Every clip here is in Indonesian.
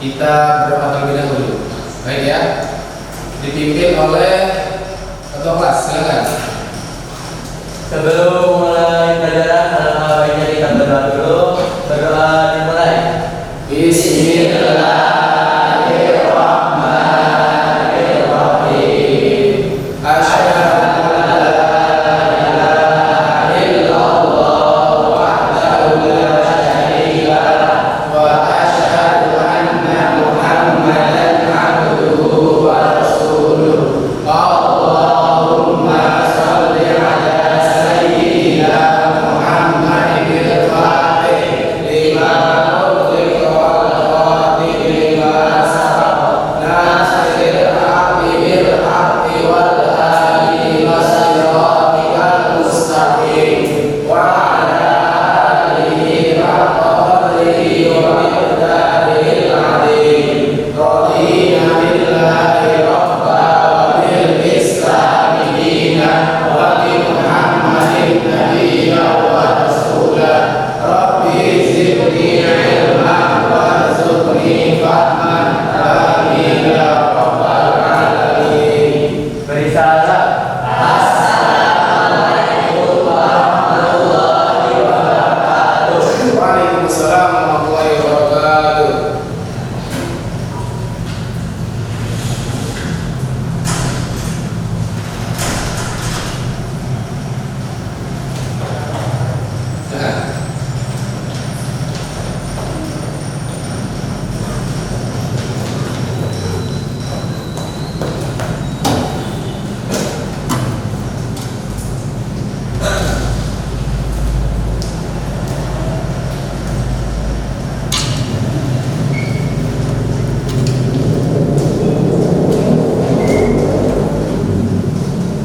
kita berdoa terlebih dahulu. Baik ya, dipimpin oleh ketua kelas, silakan. Sebelum mulai pelajaran, alangkah baiknya kita berdoa dulu. Berdoa dimulai. Bismillahirrahmanirrahim. Asyhadu an la ilaha illallah wahdahu la syarika lah wa asyhadu anna Muhammadan abduhu wa rasuluh. Allahumma shalli ala sayyidina Muhammadin al-Fatih lima ughliqa wal khatimi lima sabaq nasiril haqqi bil haqqi wal hadi ila siratikal mustaqim wa ala alihi haqqa qadrihi wa miqdarihil azim. Radina billahi rabba wa bil islami dinan wa bi Muhammadin nabiyya wa rasulah. Rabbi zidni ilman warzuqni fahman. Amin ya rabbal alamin. Beri salam. Assalamualaikum warahmatullahi wabarakatuh. Waalaikumsalam warahmatullahi wabarakatuh. Nah,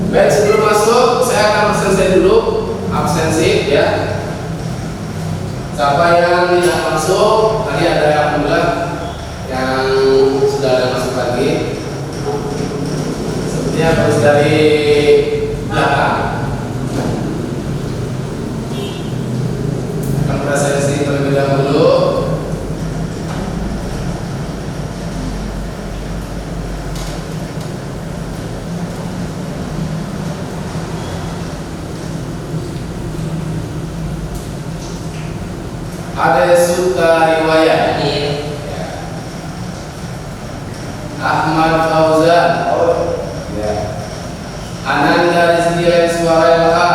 baik, sebelum masuk saya akan absensi dulu, absensi ya. Siapa yang tidak masuk, tadi ada alhamdulillah yang sudah ada masuk lagi. Sepertinya harus dari belakang. Akan presensi terlebih dahulu. Ada suka riwayat Ahmad Fauzan, Ananda Rizdilan Suarailha,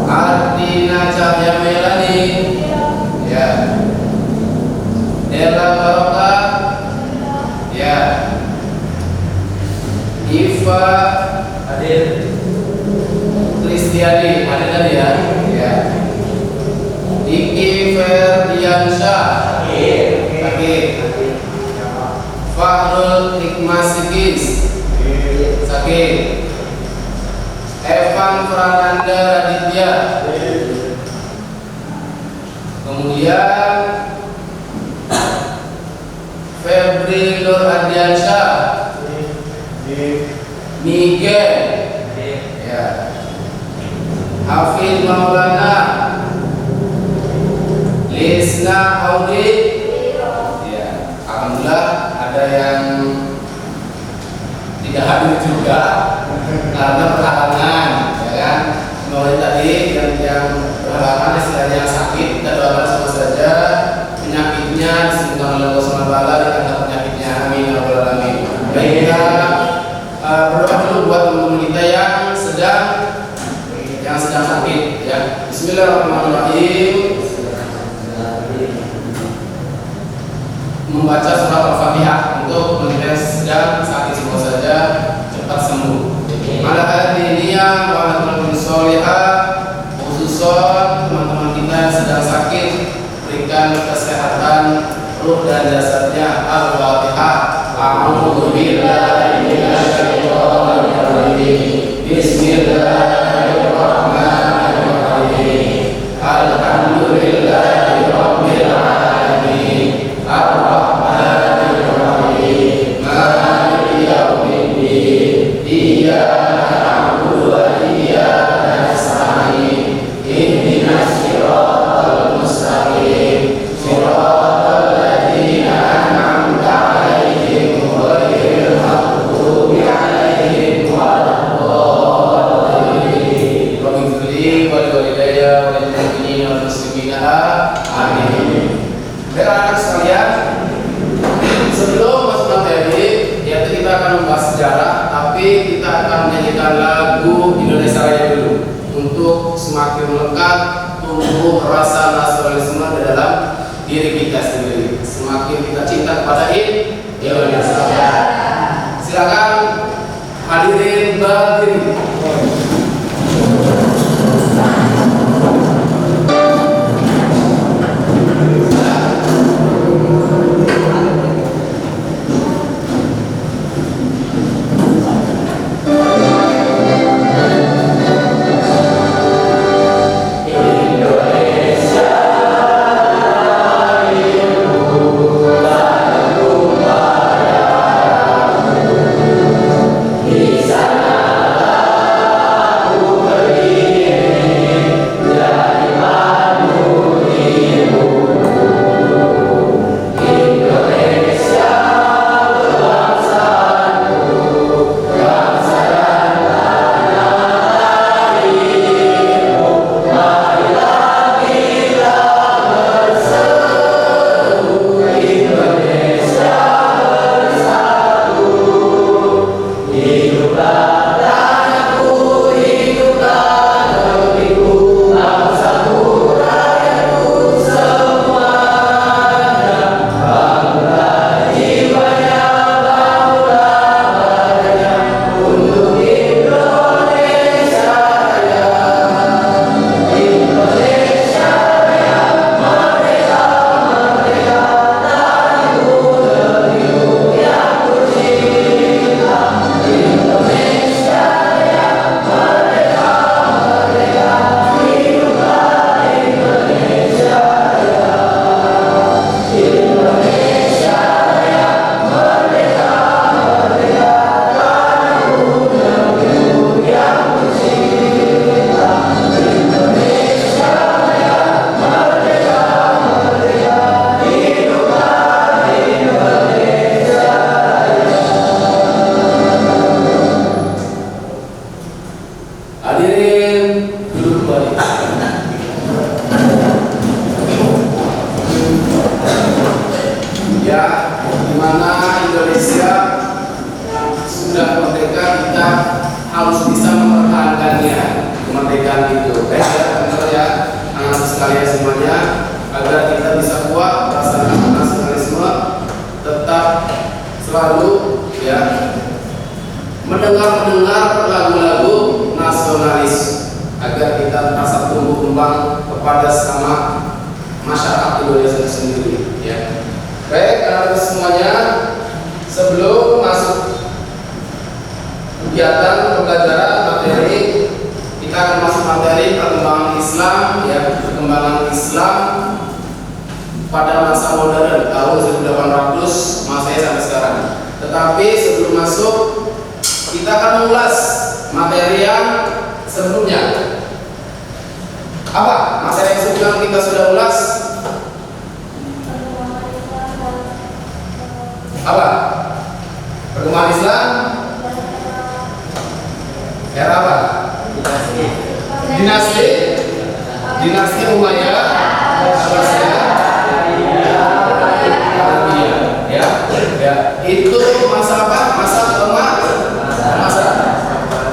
Ardina Cahya Melani, Della Barokah, Iva Adil Kristiani, ada tadi ya. Iki Ferdiansyah, Fahrul Hikmasikis, sakit. Evan Prananda Raditya, kemudian Febri Nur Ardiansyah, Miguel, Hafid Maulana, Lisna Audi. Alhamdulillah ada yang tidak hadir juga karena berhalangan, ya kan? Mulai tadi yang berhalangan istilahnya sakit, kita doakan semua saja penyakitnya disembuhkan oleh Allah Subhanahu wa taala, dikatakan penyakitnya, amin ya rabbal alamin. Baik, kita berdoa dulu buat teman-teman kita yang sedang sakit ya. Bismillahirrahmanirrahim. Membaca surat Al-Fatihah untuk mereka yang sedang sakit, semua saja cepat sembuh. Ala hadiniya wa ala solihah, khususon teman-teman kita yang sedang sakit, berikan kesehatan ruh dan jasadnya. Al-Fatihah. A'udzu billahi minasyaitonir rajim. Bismillahirrahmanirrahim. Alhamdulillahi rabbil alamin. Ar-Rahmanir Rahim. Maliki yaumiddin. Iyyaka na'budu wa iyyaka nasta'in. Ihdinas siratal mustaqim. Siratal Baik anak sekalian, sebelum masuk materi, yaitu kita akan membahas sejarah, tapi kita akan menyanyikan lagu Indonesia Raya dulu untuk semakin melekat tumbuh rasa nasionalisme di dalam diri kita sendiri. Semakin kita cinta kepada Indonesia. Silakan hadirin berdiri. Mendengar lagu-lagu nasionalis agar kita merasa tumbuh kembang kepada sama masyarakat Indonesia sendiri, ya. Baik, anak-anak semuanya, sebelum masuk kegiatan pembelajaran materi, kita akan masuk materi perkembangan Islam, ya, perkembangan Islam pada masa modern tahun 1800 Masehi sampai sekarang. Tetapi sebelum masuk, kita akan mengulas materi yang sebelumnya. Apa materi yang sebelumnya kita sudah ulas? Apa? Perkembangan Islam era apa? Dinasti Umayyah, Abbasiyah, ya. Itu masa apa?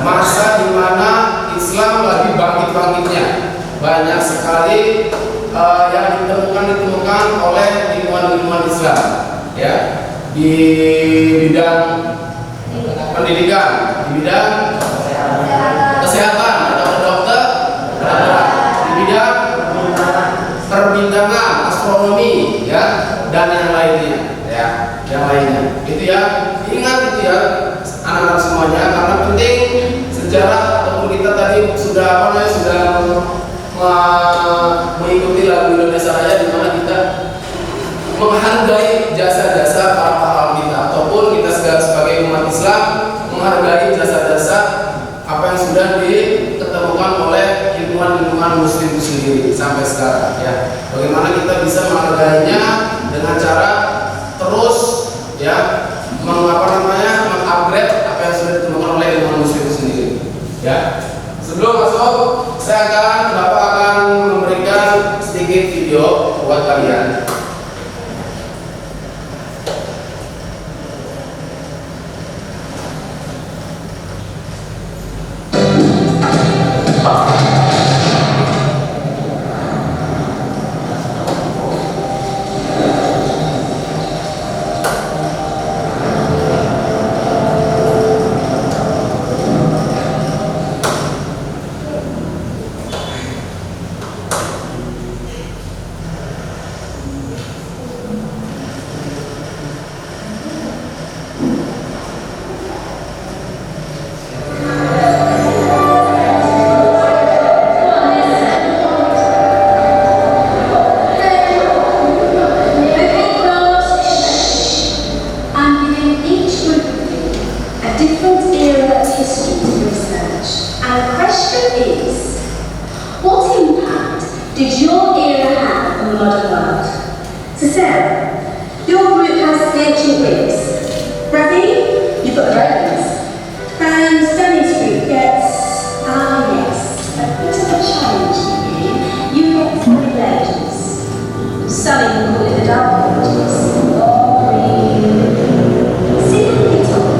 Masa di mana Islam lagi bangkit-bangkitnya. Banyak sekali yang ditemukan oleh ilmuwan-ilmuwan Islam, ya, di bidang pendidikan, di bidang kesehatan atau dokter, di bidang perbintangan, astronomi, ya, dan yang lainnya, ya, yang lainnya. Itu ya, ingat itu ya, anak-anak semuanya, karena penting sejarah ataupun kita tadi sudah mengikuti lagu Indonesia Raya, di mana kita menghargai jasa-jasa para pahlawan kita, ataupun kita sebagai umat Islam menghargai jasa-jasa apa yang sudah diketemukan oleh ilmuwan-ilmuwan Muslim itu sendiri sampai sekarang, ya. Bagaimana kita bisa menghargainya dengan cara terus, ya, mengupgrade apa yang sudah ditemukan oleh ilmuwan Muslim itu sendiri, ya. Sebelum masuk, Bapak akan memberikan sedikit video buat kalian. So Sarah, your group has the ancient Greeks. Rafi, you've got the Romans. And Stanley Street gets, yes, a bit of a challenge for you. You get the Middle Ages. Sunny can call it the Dark Ages. See how they talk.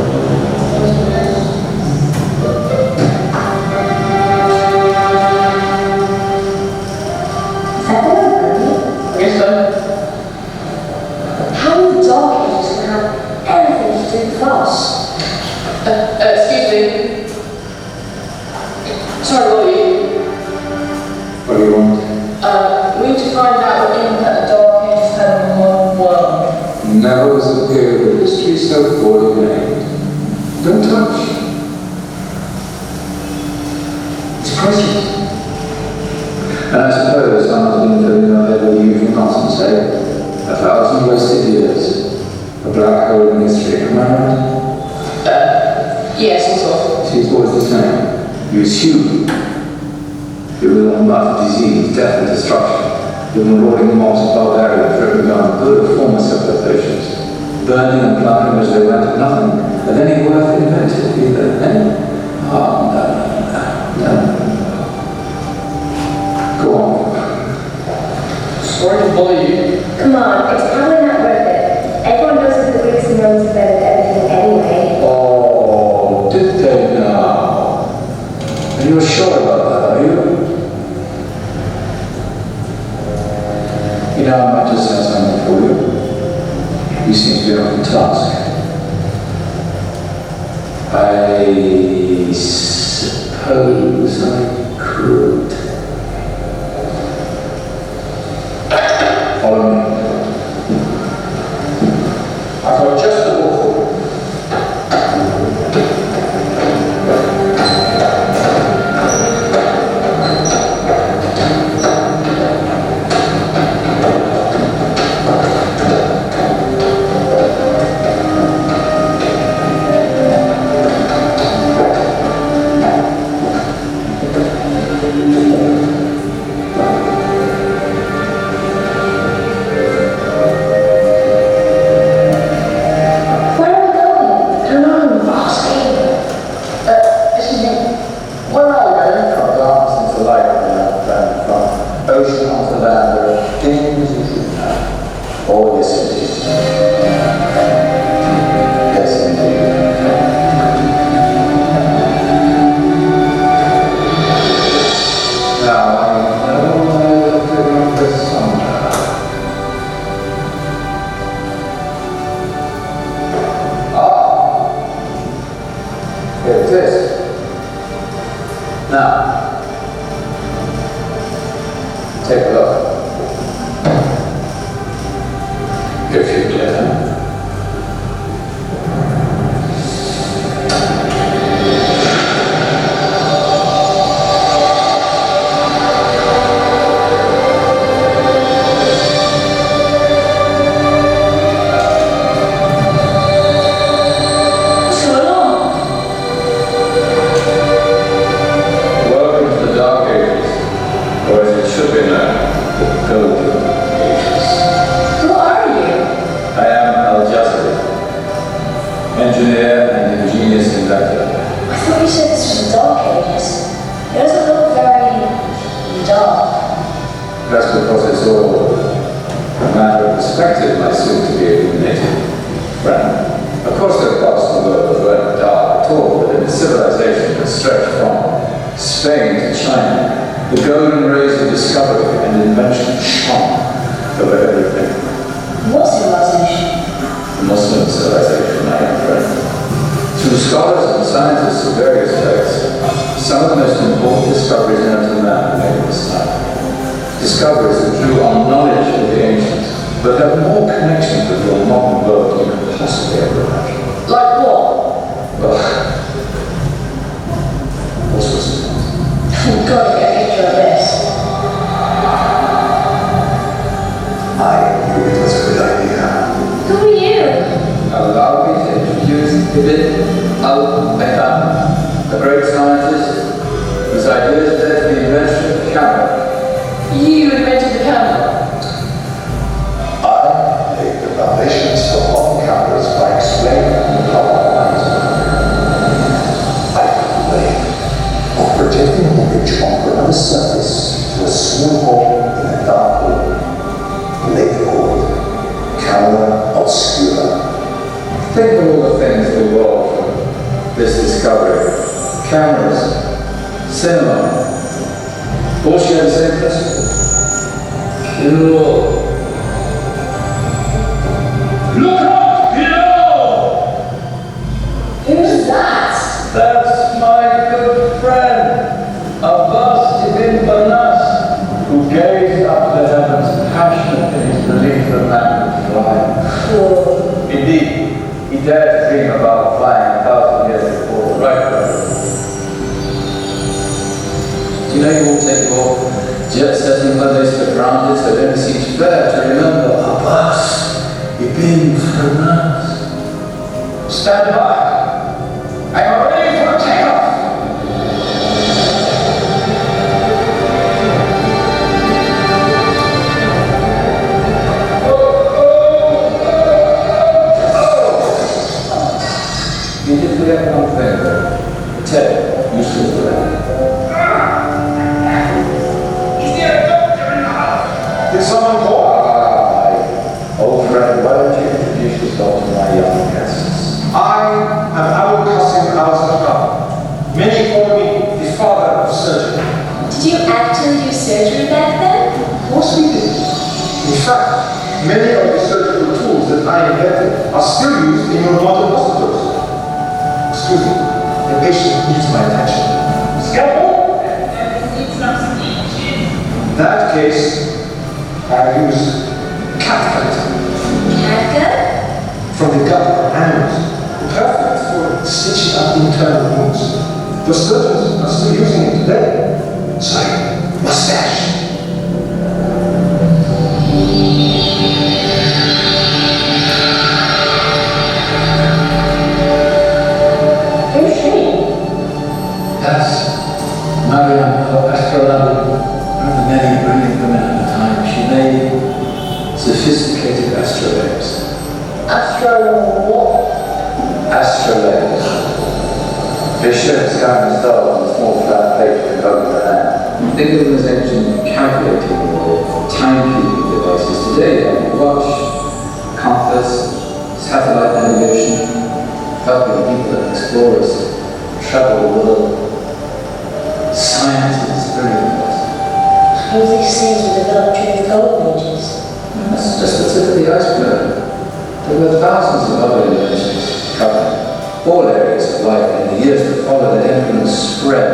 Is that the one, Yes, sir. how the Dark Ages can have anything to do with us? Excuse me. Sorry, what are you? What do you want? We need to find out what impact the Dark Ages had on the modern world. Never was a period of history so poorly named. Don't touch. It's priceless. And I suppose someone's been filling your head with the usual nonsense, eh? 1,000 wasted years. A black hole in history, am I right? Yes, sort of. See, it's always the same. You assume. You will unmask disease, death and destruction. With marauding mobs of barbarians driven down the good of former civilizations, burning and plundering as they went, nothing of any worth invented either, eh? Oh, no. Go on. Sorry to bother you. Come on, it's probably not worth it. Everyone knows that the Greeks and Romans invented everything anyway. Oh, did they now? And you're sure about that, are you? You know, I might just have something for you. You seem to be on the task. I suppose I could. Follow me. I've got just the book for you. Where are we going? Come on, Boston. Excuse me, where are we going? From darkness into light, and from ocean onto land, there are things you should know. Oh, yes, indeed. Yes, indeed. Now, I know I left it on this somewhere. Here it is. Now, take a look. If you dare. What's going on? Welcome to the Dark Ages, or as it should be known, the Golden Ages. Who are you? I am Al Jasri, engineer and ingenious inventor. I thought you said this was the Dark Ages. It doesn't look very dark. That's because it's all a matter of perspective, my soon-to-be illuminated friend. Of course, there are parts of the world that weren't dark at all, but in a civilization that stretched from Spain to China, the golden rays of discovery and invention shone over everything. What civilization? The Muslim civilization, my young friend. Through scholars and scientists of various faiths, some of the most important discoveries known to man were made in this time. Discoveries that drew on knowledge of the ancients, but have more connection with your modern world than you could possibly ever imagine. Like what? Well, all sorts of things. We've got to get a picture of this. I knew it was a good idea. Who are you? Allow me to introduce Ibn al-Haytham, a great scientist whose ideas led to the invention of the camera. You invented the camera. I foundations for modern cameras by explaining the power lines. I complain of projecting an image onto another surface to a small hole in a dark room. Later called camera obscura. Think of all the things that evolved from this discovery. Cameras, cinema, all share the same principle. Cool. Look up below! Who's that? That's my good friend, Abbas ibn Banas, Who gazed up to the heavens passionate in his belief that man could fly. Cool. Indeed, he dared dream about flying 1,000 years before the right brother. Do you know you all take your jet setting holidays for granted, so it only seems fair to remember Abbas ibn Banas. Stand by. I am ready for takeoff. You did forget one thing though. Ted, you still for that. Is there a doctor in the house? Did someone call? My old friend, why don't you introduce yourself to my young guests? I am Abu Qasim al-Zahra. Many call me the father of surgery. Did you actually do surgery back then? Of course we did. In fact, many of the surgical tools that I invented are still used in your modern hospitals. Excuse me, the patient needs my attention. Scalpel? It's not stitching. In that case, I use cat cutter Catgut? from the gut of animals. Perfect for stitching up internal wounds. The surgeons are still using it today. Sorry, mustache. Who's she? That's Mariam Astrolabi, one of the many brilliant women at the time. She made sophisticated astrolabes. Astrolabes. They show sky and stars on a small flat plate with over the hand. Think of them as ancient calculating or timekeeping devices. Today, like watch, compass, satellite navigation, helping people and explorers travel the world. Science is very important. Suppose these things were developed during the Golden Ages. That's just the tip of the iceberg. There were thousands of other inventions covering all areas of life, and in the years that followed, the influence spread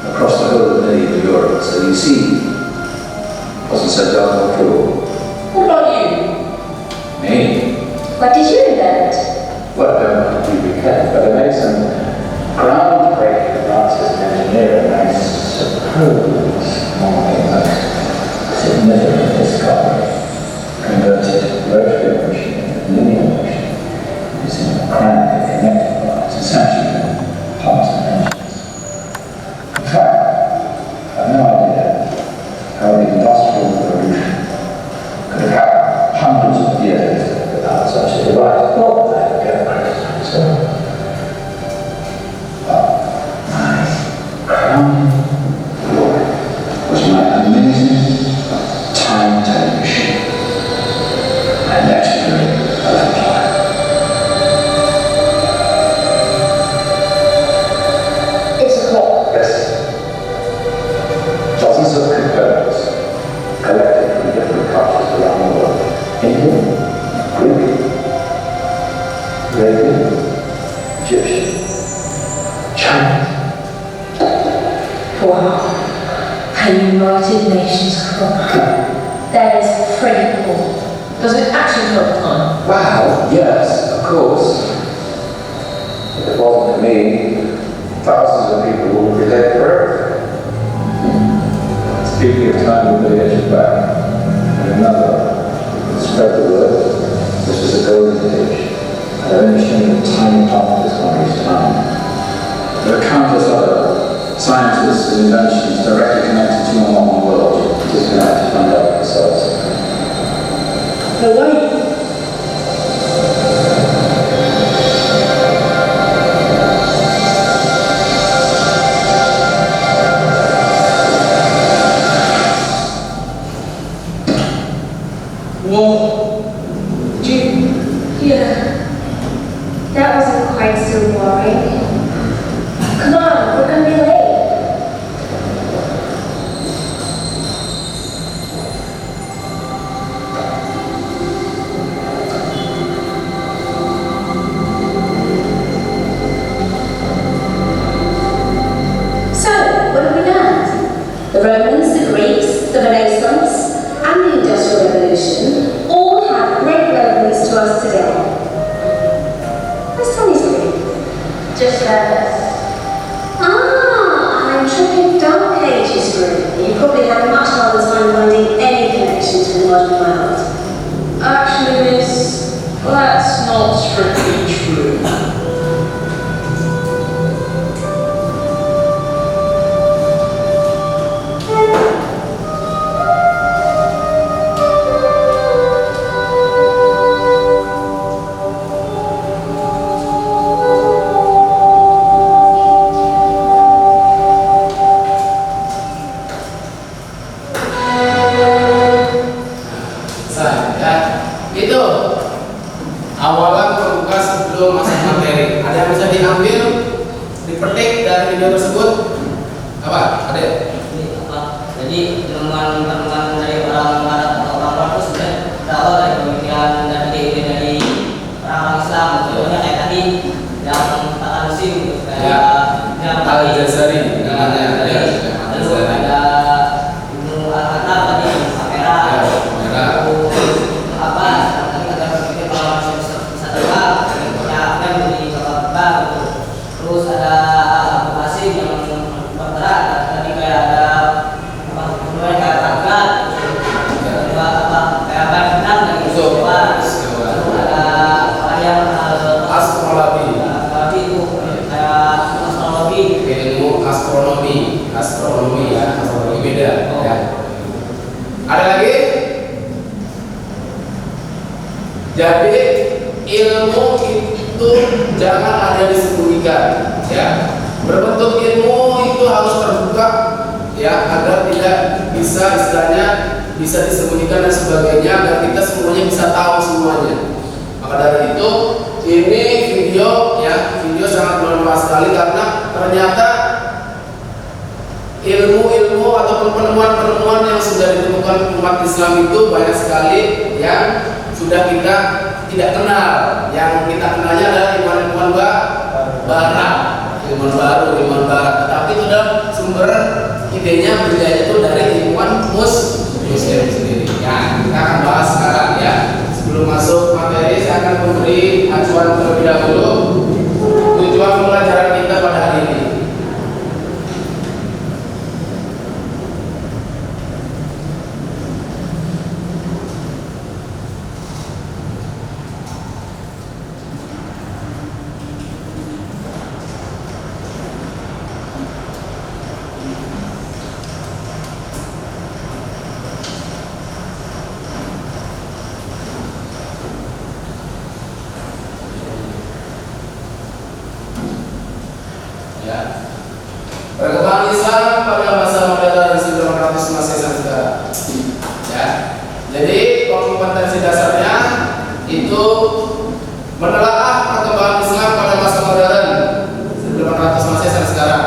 across the whole of medieval Europe. So you see, it wasn't so dark or cruel. What about you? Me? What did you invent? Well, I don't completely care, but I made some groundbreaking advances in engineering. I suppose my significant discovery converted rotary motion into linear motion using a crank and connecting parts, essentially parts and engines. In fact, I've no idea how the Industrial Revolution could have happened hundreds of years without such a device. Not that I get criticized, so. But my crowning glory was my amazing time-telling machine. And legendary electronic. It's a clock. Yes. Dozens of components collected from different countries around the world. Indian, Greek, Arabian, Egyptian, Chinese. Wow. A United Nations clock. That is pretty cool. Does it actually tell the time? Wow, yes, of course. If it wasn't for me, thousands of people would be dead forever. Speaking of time, we're going to get you back. And another, spread the word. This was a golden age. I've only shown a tiny part of this country's time. There are countless other scientists and inventions directly connected to our modern world. Just going to have to find out for yourselves. But wait. Whoa. Yeah. That wasn't quite so boring. Come on, we're gonna be late. So, what have we done? The Romans, the Greeks, the Renaissance, and the Industrial Revolution all have great relevance to us today. Where's Tony's Creek? Just I'm tripping Dark Ages through. You probably have much harder time finding any connection to the modern world. Actually, miss, that's not strictly true. Ya, itu awalan pembuka sebelum masuk materi. Ada yang bisa diambil, dipetik dari video tersebut? Apa? Ada? Ini apa? Jadi teman-teman dari orang Barat atau orang Barat itu sebenarnya dakwah dari pemikiran dan ide dari orang Islam. Contohnya kayak tadi yang katakan SIM, kayak yang Al-Jazari namanya. lalu ada Ibnu Al-Khattab tadi, kamera, terus apa? Tadi kata berpikir kalau masih bisa terbang, ya apa yang menjadi kapal terbang gitu. Terus ada Abu Qasim yang bergerak, tadi kayak ada apa? Kemudian kayak Baghdad, kedua apa? Kayak Baghdad dan gitu. Lalu ada orang yang Astrologi. Tadi itu kayak astrologi. Ilmu astronomi ya, astronomi beda. Ya. Ada lagi? Jadi ilmu itu jangan ada disembunyikan, ya. Berbentuk ilmu itu harus terbuka, ya, agar tidak bisa istilahnya bisa disembunyikan dan sebagainya, agar kita semuanya bisa tahu semuanya. Maka dari itu ini video, ya, video sangat bermanfaat sekali karena ternyata ilmu-ilmu ataupun penemuan-penemuan yang sudah ditemukan umat Islam itu banyak sekali yang sudah kita tidak kenal. Yang kita kenalnya adalah ilmuwan-ilmuwan barat, ilmuwan baru, ilmuwan barat. Tetapi itu adalah sumber idenya berdaya itu dari ilmuwan muslim sendiri. Ya, kita akan bahas sekarang ya. Sebelum masuk materi, saya akan memberi acuan terlebih dahulu tujuan pembelajaran kita pada hari ini. Ya. Perkembangan Islam pada masa modern 1900 Masehi sekarang. Ya. Jadi kompetensi dasarnya itu menelaah perkembangan Islam pada masa modern 1900 Masehi sekarang.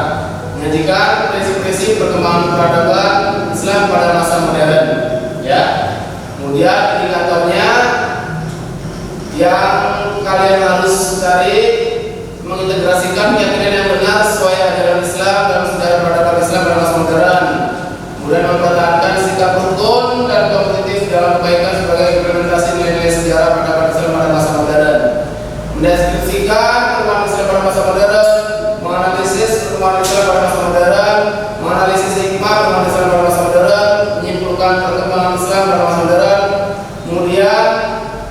Menyajikan prinsip-prinsip perkembangan peradaban Islam pada masa modern. Ya. Kemudian indikatornya yang kalian harus cari mengintegrasikan keyakinan yang benar sesuai ajaran Islam dalam sejarah peradaban Islam pada masa modern. Kemudian mempertahankan sikap rukun dan kompetitif dalam kebaikan sebagai implementasi nilai-nilai sejarah peradaban Islam pada masa modern. Mendeskripsikan perkembangan Islam pada masa modern, menganalisis perkembangan Islam pada masa modern, menganalisis hikmah perkembangan Islam pada masa modern, menyimpulkan perkembangan Islam pada masa modern, kemudian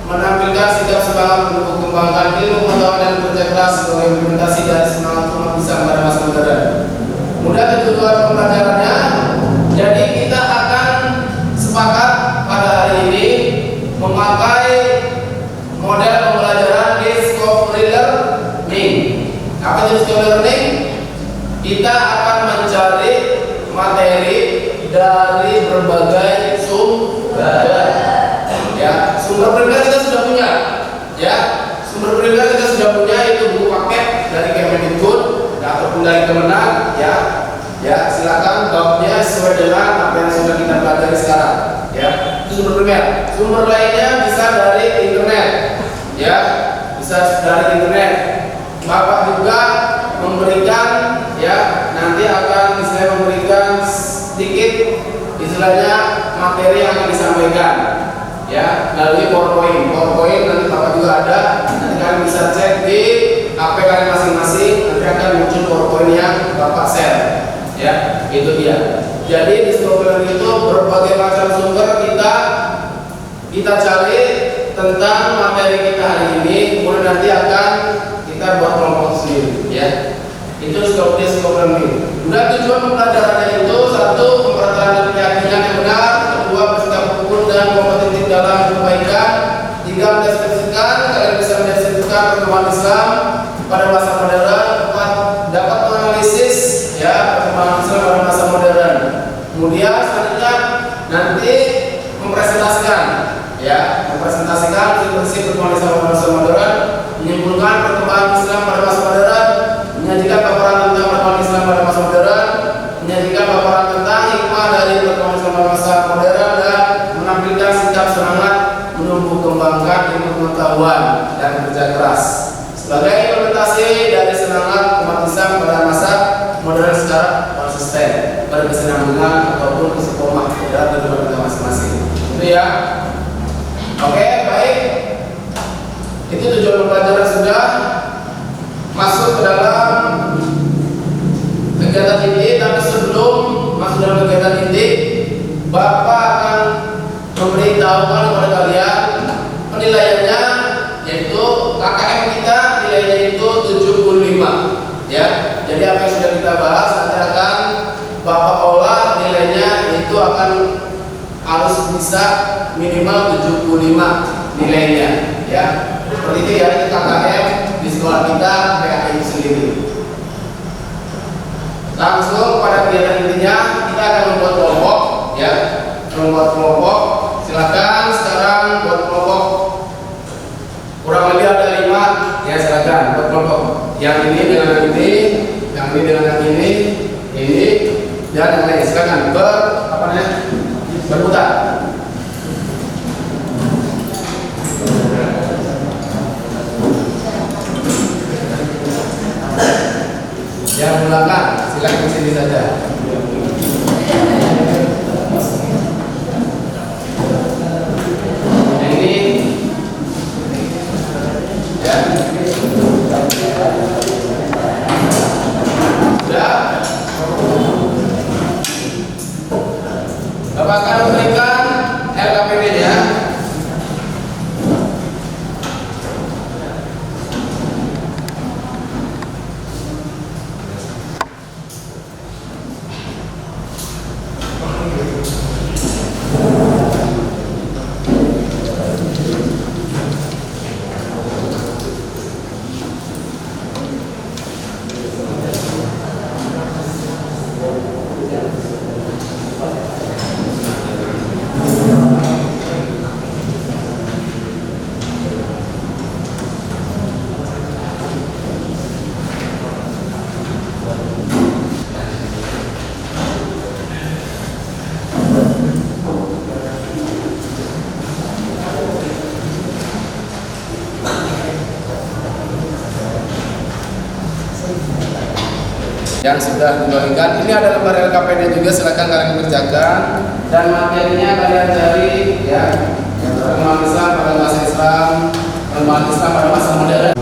menampilkan sikap semangat untuk mengembangkan ilmu pengetahuan dan kerja keras sebagai implementasi dari semangat umat Islam pada masa modern. Kemudian tujuan pembelajarannya, jadi kita akan sepakat pada hari ini memakai model pembelajaran discovery learning. Apa itu discovery learning? Kita akan mencari materi dari berbagai sumber. Ya, sumber pendidikan kita sudah punya, ya. Sumber pendidikan kita sudah punya, itu buku paket dari Kemendikbud ataupun dari Kemenang, ya. Ya, silakan babnya sesuai dengan apa yang sudah kita pelajari sekarang, ya. Itu sumber pendidikan. Sumber lainnya bisa dari internet, ya. Bisa dari internet. Bapak juga memberikan, ya, nanti akan saya memberikan sedikit istilahnya materi yang akan disampaikan, ya, melalui PowerPoint nanti Bapak juga ada, nanti kalian bisa cek di HP kalian masing-masing, nanti akan muncul PowerPoint yang Bapak share, ya, itu dia. Jadi di program itu berbagai macam sumber kita cari tentang materi kita hari ini, kemudian nanti akan kita buat kelompok sendiri, ya. Itu program ini. Udah, tujuan pembelajarannya itu: satu, mempertahankan keyakinan yang benar; kedua, bersikap rukun dan kompetitif dalam kebaikan; tiga, mendeskripsikan, kalian bisa mendeskripsikan perkembangan Islam pada masa modern; empat, dapat menganalisis, ya, perkembangan Islam pada masa modern. Kemudian selanjutnya nanti mempresentasikan, ya, mempresentasikan prinsip perkembangan Islam pada masa modern, menyimpulkan perkembangan Islam pada masa modern, menyajikan paparan tentang perkembangan Islam pada masa modern, menyajikan paparan tentang hikmah dari perkembangan Islam pada masa modern, dan menampilkan sikap semangat menumbuh kembangkan ilmu pengetahuan dan kerja keras sebagai implementasi dari semangat umat Islam pada masa modern secara konsisten, berkesinambungan ataupun istiqomah dalam kehidupan kita masing-masing. Itu, ya. Oke, baik. Itu tujuan pembelajaran sudah. Masuk ke dalam kegiatan inti, tapi sebelum masuk dalam kegiatan inti, Bapak akan memberitahukan kepada kalian penilaiannya, yaitu KKM kita nilainya itu 75, ya. Jadi apa yang sudah kita bahas nanti akan Bapak olah nilainya, itu akan harus bisa minimal 75 nilainya, ya. Seperti itu, ya, itu KKM di sekolah kita, PKI sendiri. Langsung pada kegiatan intinya, kita akan membuat kelompok, ya, membuat kelompok. Silakan sekarang buat kelompok, kurang lebih ada 5, ya. Silakan buat kelompok. Yang ini dengan yang ini, yang ini dengan yang ini, dan yang lain. Silakan berputar. Yang belakang silakan ke sini saja. Yang ini, ya. Sudah. Bapak akan memberikan LKPD-nya. Yang sudah dibagikan, ini ada lembar LKPD juga, silakan kalian kerjakan, dan materinya kalian cari, ya, perkembangan Islam pada masa Islam, perkembangan Islam pada masa modern.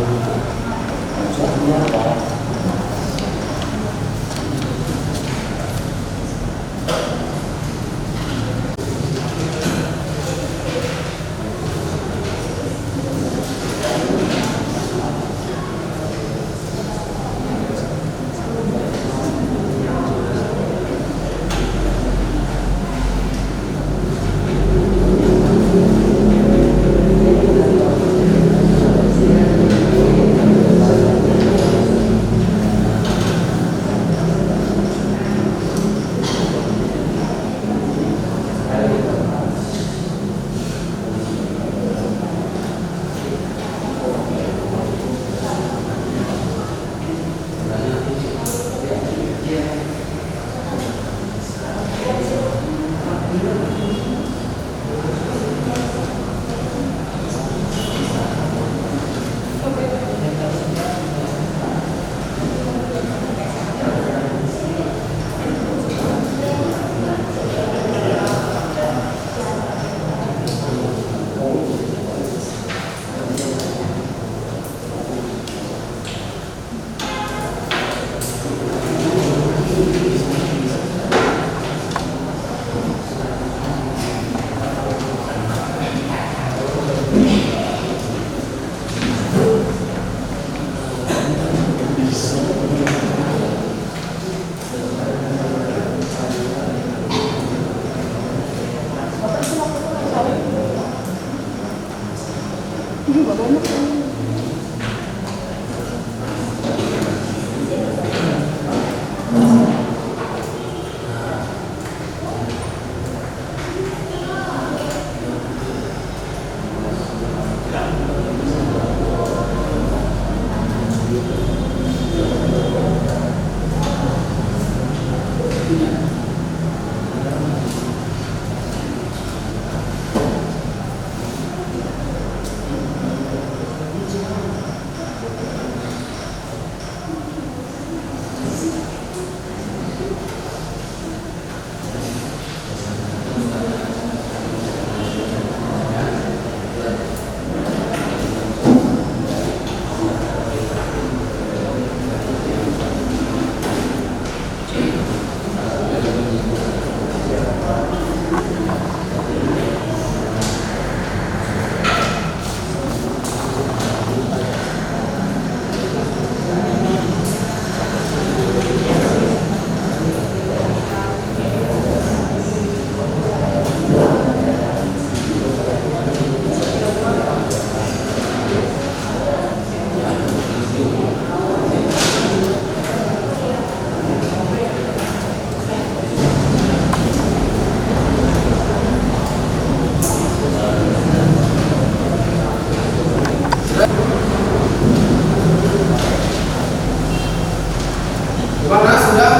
Gimana sudah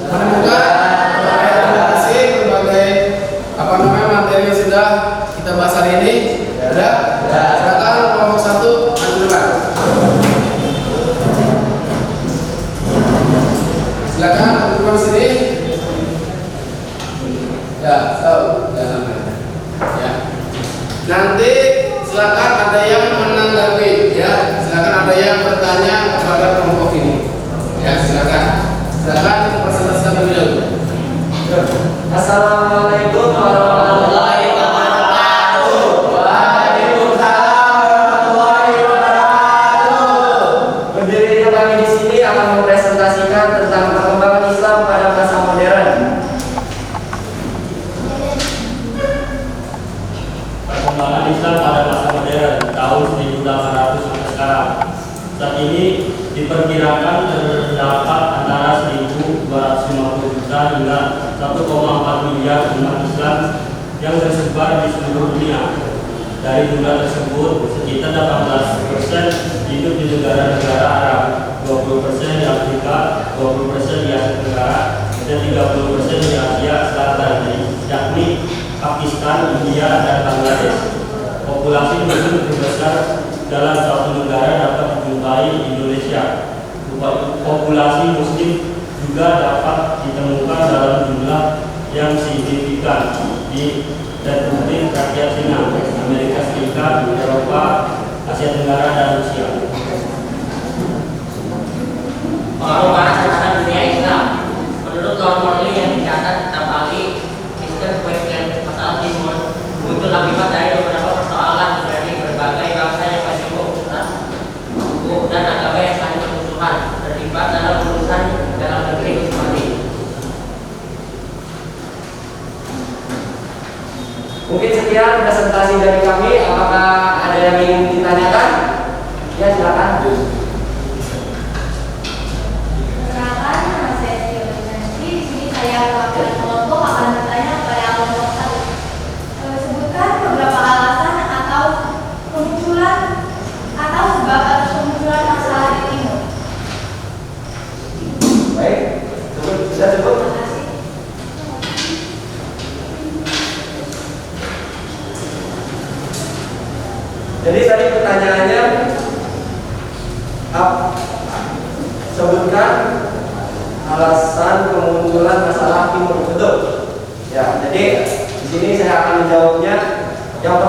menemukan berbagai materi yang sudah kita bahas hari ini? Sudah? Silakan kelompok 1 maju depan. Silakan teman sini. Ya, tahu. Ya. Nanti silakan ada yang menanggapi, ya. Silakan ada yang bertanya kepada kelompok ini. Ya, silakan presentasikan terlebih dahulu. Assalamualaikum warahmatullahi wabarakatuh. Waalaikumsalam warahmatullahi wabarakatuh. Berdirinya kami di sini akan mempresentasikan tentang perkembangan Islam pada masa modern. Perkembangan Islam pada masa modern tahun 1800 sampai sekarang. Saat ini diperkirakan terdapat antara 1.250 juta hingga 1,4 miliar umat Islam yang tersebar di seluruh dunia. Dari jumlah tersebut, sekitar 18% hidup di negara-negara Arab, 20% di Afrika, 20% di Asia Tenggara, dan 30% di Asia Selatan, yakni Pakistan, India, dan Bangladesh. Populasi Muslim terbesar dalam suatu negara dapat dijumpai Indonesia. Populasi Muslim juga dapat ditemukan dalam jumlah yang signifikan di Republik Rakyat Cina, Amerika Serikat, Eropa, Asia Tenggara, dan Rusia. Pengaruh terhadap dunia Islam. Menurut norma yang dicatat setiap kali Kristen, Western, masalah timur muncul akibat dari beberapa persoalan dari berbagai bangsa yang sibuk dan agama yang saling bermusuhan terlibat dalam urusan dalam negeri masing-masing. Mungkin sekian presentasi dari kami. Apakah ada yang ingin ditanyakan? Ya, silakan. Perkenalkan, nama saya Sio Nanti. Di sini saya mewakili kelompok akan bertanya kepada kelompok 1. Sebutkan beberapa alasan atau kemunculan atau sebab atas kemunculan masalah di timur. Baik, bisa sebut. Terima kasih. Jadi tadi pertanyaannya sebutkan alasan kemunculan masalah timur, betul? Ya, jadi di sini saya akan menjawabnya. Yang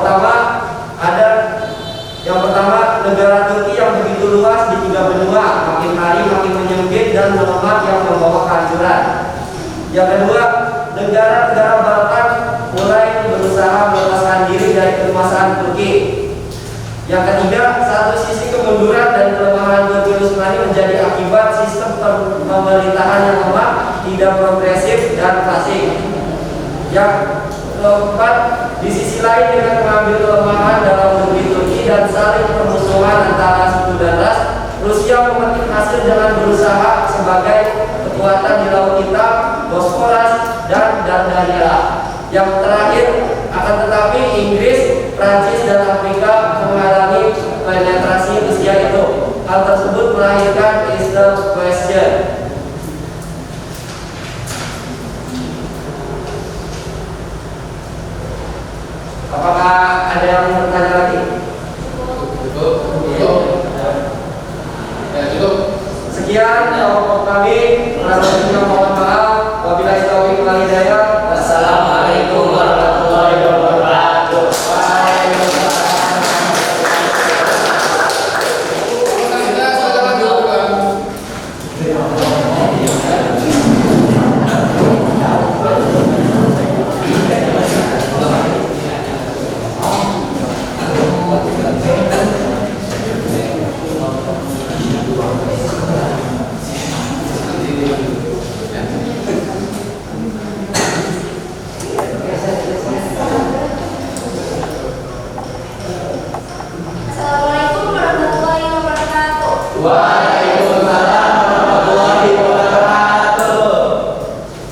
pertama negara Turki yang begitu luas di 3 benua, makin hari makin menyempit dan melemah yang membawa kehancuran. Yang kedua, negara-negara Balkan mulai berusaha melepaskan diri dari kekuasaan Turki. Yang ketiga, satu sisi kemunduran dan kelemahan Turki Utsmani menjadi akibat sistem pemerintahan yang lemah, tidak progresif dan klasik. Yang keempat, di sisi lain dengan mengambil kelemahan dalam negeri Turki dan salah masih dengan berusaha sebagai kekuatan di laut hitam, Bosporus, dan Dardanella. Yang terakhir, akan tetapi Inggris, Prancis, dan Afrika menghalangi penetrasi Rusia itu. Hal tersebut melahirkan Easter Question. Apakah ada yang mau bertanya lagi? Cukup. Ya, cukup. Sekian kelompok kami. Mohon maaf. Wabillahi taufiq wal hidayah. Wassalamualaikum warahmatullahi wabarakatuh. Kita sudah lanjutkan. Assalamualaikum warahmatullahi wabarakatuh. Waalaikumsalam warahmatullahi wabarakatuh.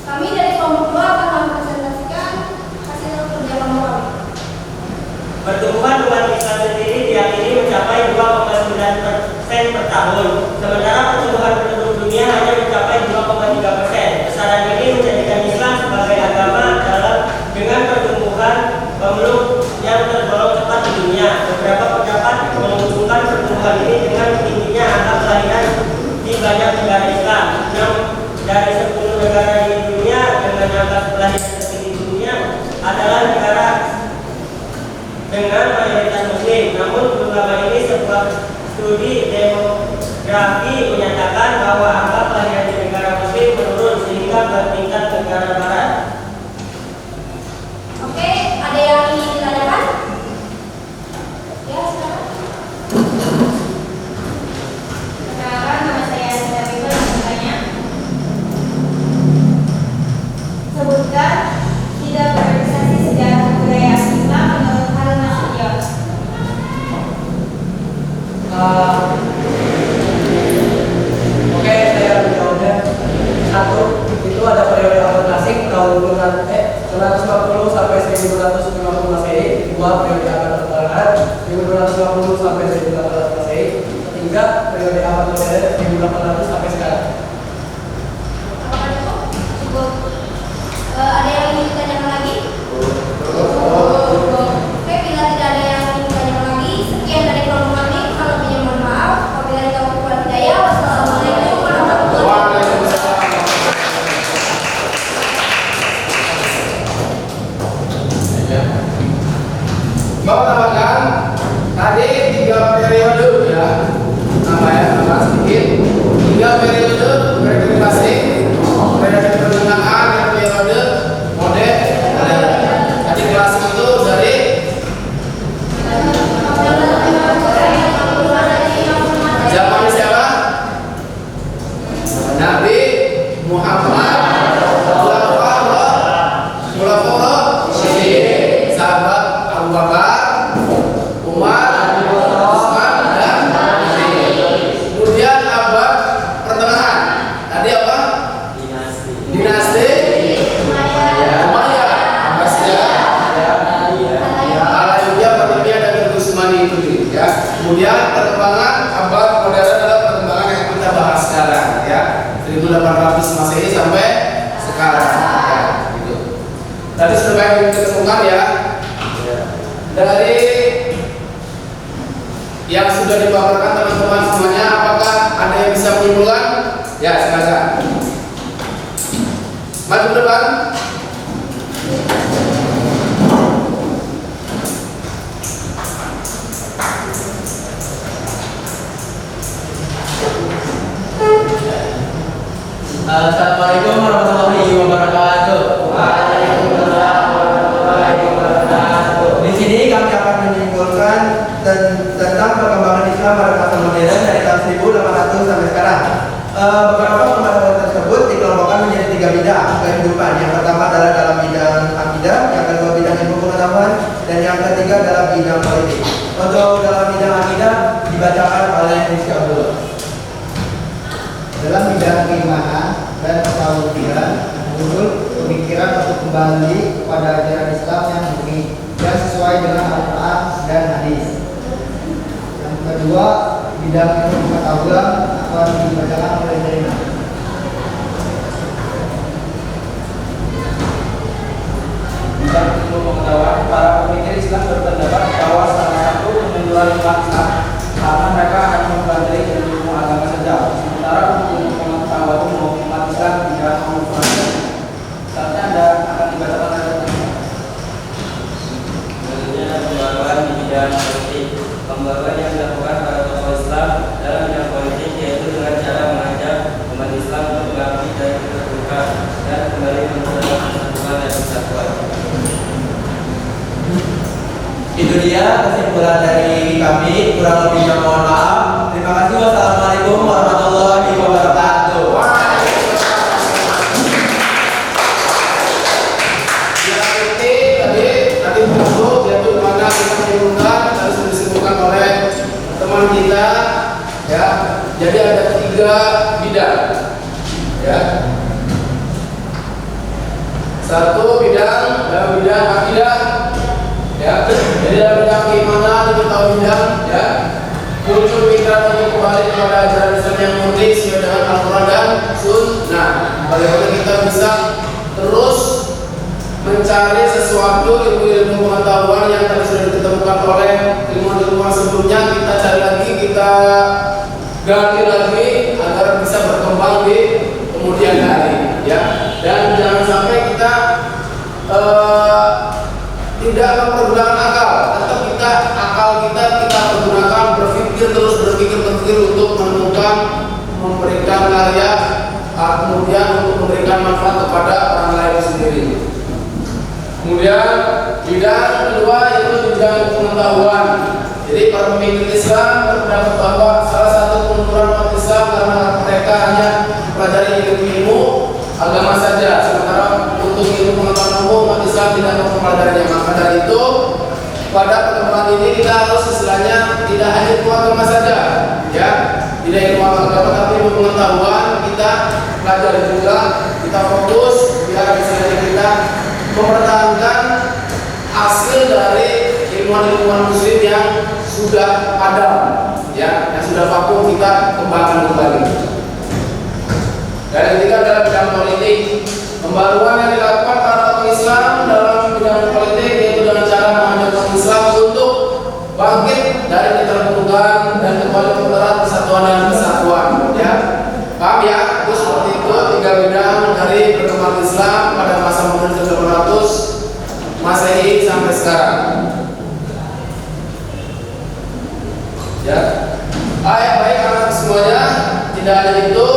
Kami dari kelompok 2 akan mempresentasikan hasil kerja kelompok kami. Pertumbuhan umat Islam sendiri diyakini mencapai 2,9% per tahun, sementara pertumbuhan penduduk dunia hanya mencapai 2,3%. Besaran ini menjadikan Islam sebagai agama dengan pertumbuhan pemeluk yang tergolong cepat di dunia. Beberapa pendapat menghubungkan pertumbuhan ini dengan tingginya angka kelahiran di banyak negara Islam. 6 dari 10 negara di dunia dengan angka kelahiran tertinggi di dunia adalah negara dengan mayoritas Muslim. Namun ulama ini sebuah studi demografi menyatakan bahwa angka kelahiran di negara Muslim menurun sehingga bertingkat negara Barat. Oke, ada yang ingin ditanyakan? Ya, silakan. Sekarang nama saya Syarifah yang bertanya. Sebutkan 3 organisasi sejarah kebudayaan Islam menurut Harun Nasution. Oke, saya menjawabnya. 1, itu ada periode abad klasik tahun 950 sampai 1250 Masehi. 2, periode abad pertengahan 1250 sampai 1800 Masehi. 3, periode abad modern 1800 sampai sekarang. Apakah cukup? Cukup. Ada yang ingin ditanyakan lagi? Oke, bila tidak ada yang ingin ditanyakan lagi, sekian dari kelompok kami. Kalau lebihnya mohon maaf. Wabillahi taufiq wal hidayah. Wassalamualaikum warahmatullahi wabarakatuh. Mau tambahkan tadi 3 periode ya, nama sedikit. 3 periode klasik, periode pertengahan, dan periode modern. Tadi klasik itu dari zaman siapa? Nabi Muhammad, Khulafaur Rasyidin, sahabat Abu Bakar, Umar, Utsman, dan Ali. Kemudian abad pertengahan. Tadi apa? Dinasti Umayyah, Abbasiyah, Al-Ayyubiyah, Fatimiyah, dan Utsmani itu ya. Kemudian perkembangan abad modern adalah perkembangan yang kita bahas sekarang ya. 1800 Masehi sampai sekarang ya, gitu. Tadi sudah banyak kita temukan ya. Dari yang sudah dipaparkan teman-teman semuanya, apakah ada yang bisa menyimpulkan? Ya, silakan. Maju ke depan. Assalamualaikum warahmatullahi wabarakatuh. Di sini kami akan menyimpulkan tentang perkembangan Islam pada masa modern dari tahun 1800 sampai sekarang. Beberapa pembahasan tersebut dikelompokkan menjadi 3 bidang kehidupan. Yang pertama adalah dalam bidang akidah, yang kedua bidang ilmu pengetahuan, dan yang ketiga adalah bidang politik. Untuk dalam bidang akidah dibacakan oleh Rizky Abdullah. dalam bidang keimanan dan ketauhidan menurut pemikiran untuk kembali kepada ajaran Islam yang murni dan sesuai dengan Al-Quran dan hadis. Yang kedua, bidang ilmu pengetahuan akan dibacakan oleh Zainab. Bidang ilmu pengetahuan, para pemikir Islam berpendapat bahwa salah satu kemunduran umat Islam karena mereka akan mempelajari ilmu agama saja, sementara untuk ilmu pengetahuan umum umat Islam tidak mau mempelajari. Saatnya Anda akan dibacakan oleh Selanjutnya pembaruan di bidang politik. Pembaruan yang dilakukan para tokoh Islam dalam bidang politik yaitu dengan cara mengajak umat Islam untuk mengabdi dari keterbukaan dan kembali memperdalam persatuan dan kesatuan. Itu dia kesimpulan dari kami, kurang lebihnya mohon maaf. Terima kasih. Wassalamualaikum warahmatullahi wabarakatuh. Tadi buku yaitu mana kita menyebutkan harus disebutkan oleh teman kita, ya. Jadi ada 3 bidang, ya. Satu bidang dalam bidang akidah, ya. Jadi dalam bidang keimanan itu tahu bidang, ya. Muncul pikiran untuk kembali kepada ajaran Islam yang murni sesuai dengan Al-Quran dan Sunnah. Bagaimana kita bisa terus mencari sesuatu ilmu-ilmu pengetahuan yang tadi sudah ditemukan oleh ilmuwan-ilmuwan sebelumnya, kita cari lagi, kita gali lagi agar bisa berkembang di kemudian hari, ya. Dan jangan sampai kita tidak mempergunakan akal, tetap akal kita pergunakan berpikir untuk menemukan, memberikan karya, kemudian untuk memberikan manfaat kepada orang lain sendiri. Kemudian bidang kedua yaitu bidang pengetahuan. Jadi para pemikir Islam berpendapat bahwa salah satu kemunduran umat Islam karena mereka hanya mempelajari ilmu agama saja, sementara untuk ilmu pengetahuan umum umat Islam tidak mempelajarinya. Maka dari itu pada pertemuan ini kita harus istilahnya tidak hanya ilmu agama saja, ya, tidak ilmu agama tapi ilmu pengetahuan kita pelajari juga, kita fokus biar misalnya kita mempertahankan hasil dari ilmuwan-ilmuwan muslim yang sudah ada, ya, yang sudah vakum, kita kembangkan kembali. Dan yang ketiga adalah bidang politik. Pembaruan yang dilakukan para tokoh Islam dalam bidang politik yaitu dengan cara mengajak umat Islam untuk bangkit dari keterputukan dan kembali mempererat persatuan dan kesatuan, ya. Paham ya? Itu seperti itu 3 bidang dari perkembangan Islam pada masa modern 1800 Masehi sampai sekarang. Ya. Baik anak semuanya, tidak hanya itu,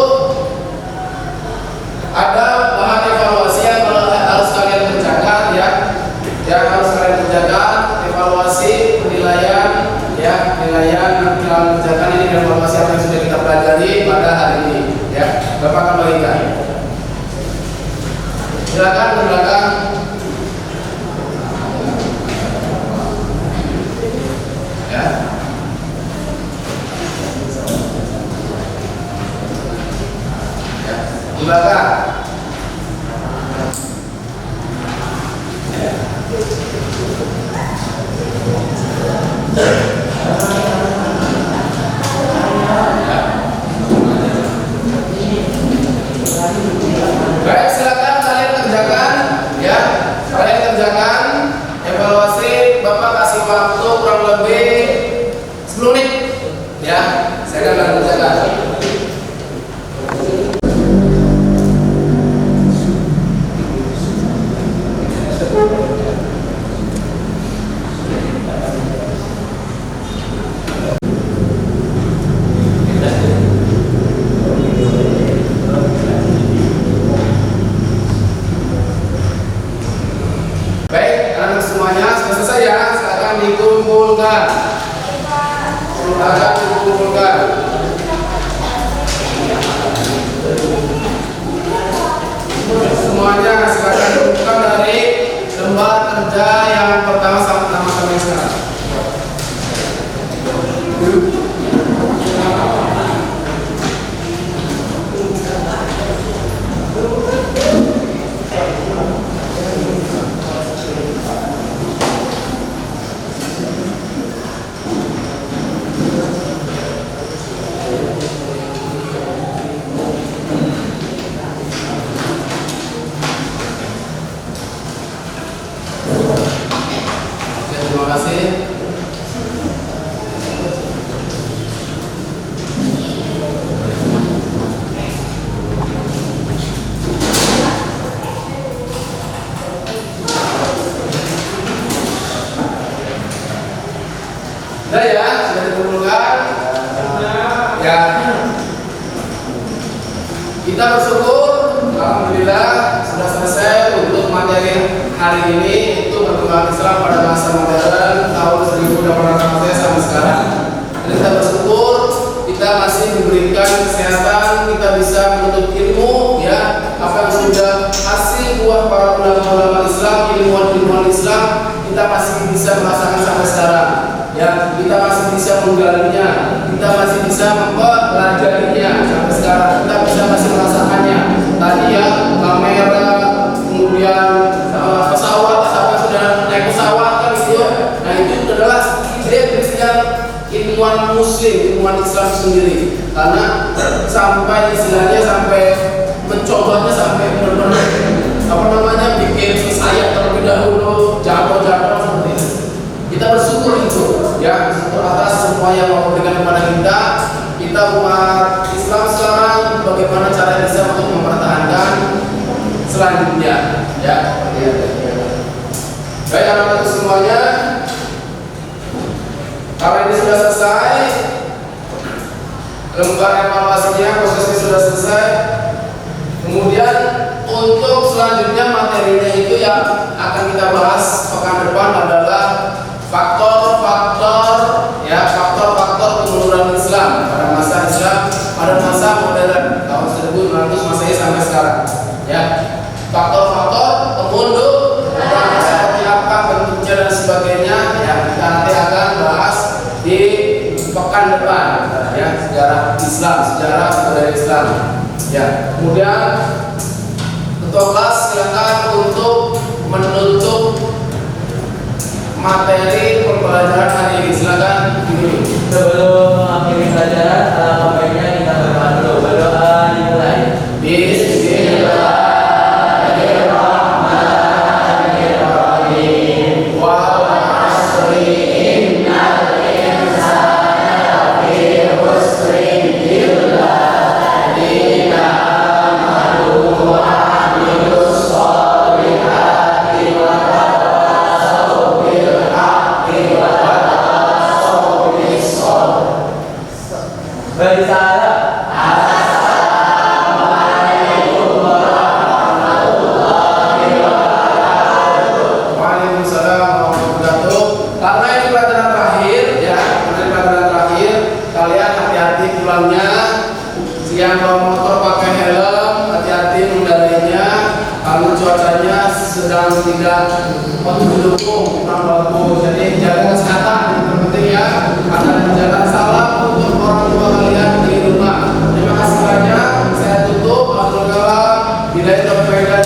ada bahan evaluasi yang harus kalian kerjakan, ya. Yang harus kalian kerjakan, evaluasi, penilaian, ya, penilaian yang kalian kerjakan ini evaluasi apa yang sudah kita pelajari pada hari ini, ya. Bapak akan bagikan. Silakan ke belakang. Ya. Ya. Di belakang. Ya. Baik, silakan kalian kerjakan, ya. Kalian kerjakan evaluasi. Bapak kasih waktu kurang lebih 10 menit, ya. Saya akan kerjakan. Baik, anak semuanya sudah selesai ya. Silakan dikumpulkan. Silakan dikumpulkan. Semuanya silakan dikumpulkan dari lembar kerja yang pertama sampai nama-nama sekarang. Kita bersyukur, alhamdulillah sudah selesai untuk materi hari ini, itu perkembangan Islam pada masa modern tahun 1800 sampai sekarang. Dan kita bersyukur kita masih diberikan kesehatan, kita bisa menuntut ilmu, ya, apa yang sudah hasil buah para ulama-ulama Islam, ilmuwan-ilmuwan Islam, kita masih bisa merasakan sampai sekarang. Ya, kita masih bisa menggalinya, kita masih bisa mempelajarinya sampai sekarang, kita bisa masih merasakannya. Tadi ya kamera, kemudian pesawat, sampai sudah naik pesawat kan gitu. Nah itu adalah ide ilmuwan Muslim, ilmuwan Islam sendiri. Karena sampai istilahnya sampai mencobanya sampai benar-benar apa namanya bikin sayap terlebih dahulu, jatuh-jatuh seperti itu. Kita bersyukur itu, ya, bersyukur atas semua yang Allah berikan kepada kita. Kita umat Islam sekarang bagaimana cara bisa untuk mempertahankan selanjutnya, ya. Baik anak-anak semuanya, karena ini sudah selesai, lembar evaluasinya, prosesnya sudah selesai. Kemudian untuk selanjutnya materinya itu yang akan kita bahas pekan depan adalah faktor-faktor kemunduran Islam pada masa modern tahun 1900 Masehi sampai sekarang. Ya, faktor-faktor kemunduran seperti apa bentuknya dan sebagainya, ya kita nanti akan bahas di pekan depan, ya, sejarah Islam, sejarah budaya Islam. Ya, kemudian ketua kelas silakan untuk menutup materi pembelajaran hari ini. Silakan. Sebelum mengakhiri pelajaran, baiknya kita berdoa dulu. Berdoa dimulai. Bismillahirrahmanirrahim. Wal 'ashri innal insana lafi khusrin illa alladziina amanu wa 'amilus sholihati wa tawasaw bil haqqi wa tawasaw bis sabr. Berbicara. Waalaikumsalam warahmatullahi wabarakatuh. Karena ini pelajaran terakhir, ya, kalian hati-hati pulangnya. Yang bawa motor pakai helm, hati-hati mengendarinya. Kalau cuacanya sedang tidak mendukung, kurang bagus. Jadi jaga kesehatan, yang terpenting ya. Akan menjaga salam untuk orang tua kalian di rumah. Terima kasih banyak. Saya tutup. Alhamdulillah. Bila itu berbeda